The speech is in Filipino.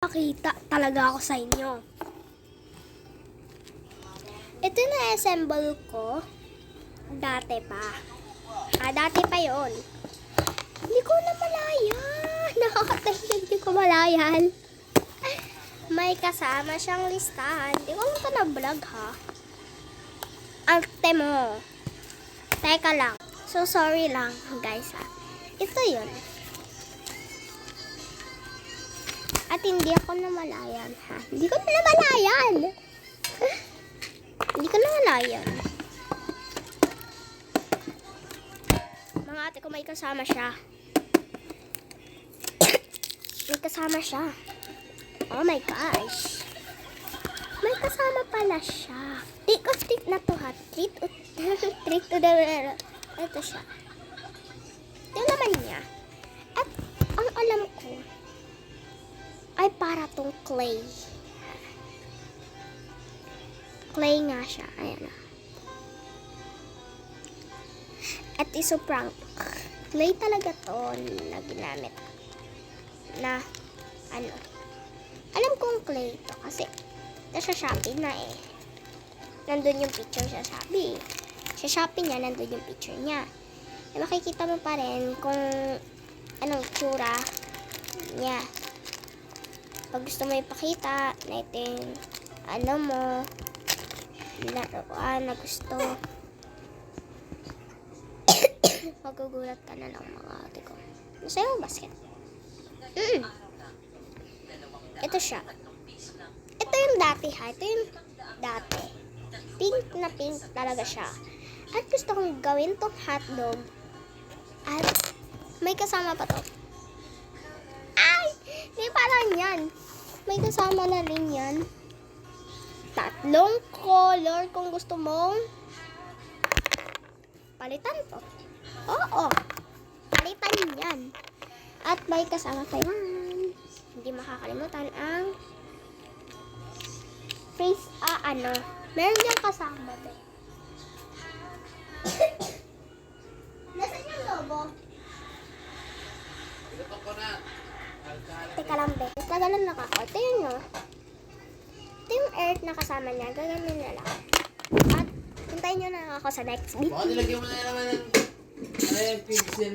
magpapakita talaga ako sa inyo. Ito na assemble ko. Dati pa. Dati pa yon. Hindi ko na malayan. Nakakatayo, hindi ko malayan. May kasama siyang listahan. Hindi ko ito na vlog ha. Arte mo. Teka lang. So sorry lang guys ha. Ito yun. At hindi ako namalayan ha. Hindi ko na namalayan. Hindi ko na namalayan. Mga ate ko may kasama siya. May kasama siya. Oh my gosh. May kasama pala siya. Trick or treat na to ha. Treat to the... Ito siya. Ito naman niya. At ang alam ko ay para tong clay. Clay nga siya. Ayan na. At iso prank. Clay talaga to na ginamit. Na ano. Alam kong clay to kasi nasa Shopee na eh. Nandun yung picture sa Shopee. Sa Shopee niya, nandun yung picture niya. E makikita mo pa rin kung anong tsura niya. Pag gusto mo ipakita na ito yung ano mo, laruan na gusto, magugulat ka na lang mga ate ko. Masaya yung basket. Ito siya. Ito yung dati ha. Ito yung dati. Pink na pink talaga siya. At gusto kong gawin tong hotdog. At may kasama pa to. Ay! Di parang yan. May kasama na rin yan. Tatlong color kung gusto mong palitan to. Oo. Palitan yan. At may kasama pa yan. Hindi makakalimutan ang face, ano. Meron yung kasama to. Nasaan yung lobo? Teka lang, be. Gagalan lang ako. Ito yun, no? Ito yung earth na kasama niya. Gagalan na lang. At hintayin nyo na ako sa next video. Baka nilagyan mo na naman ng pixel.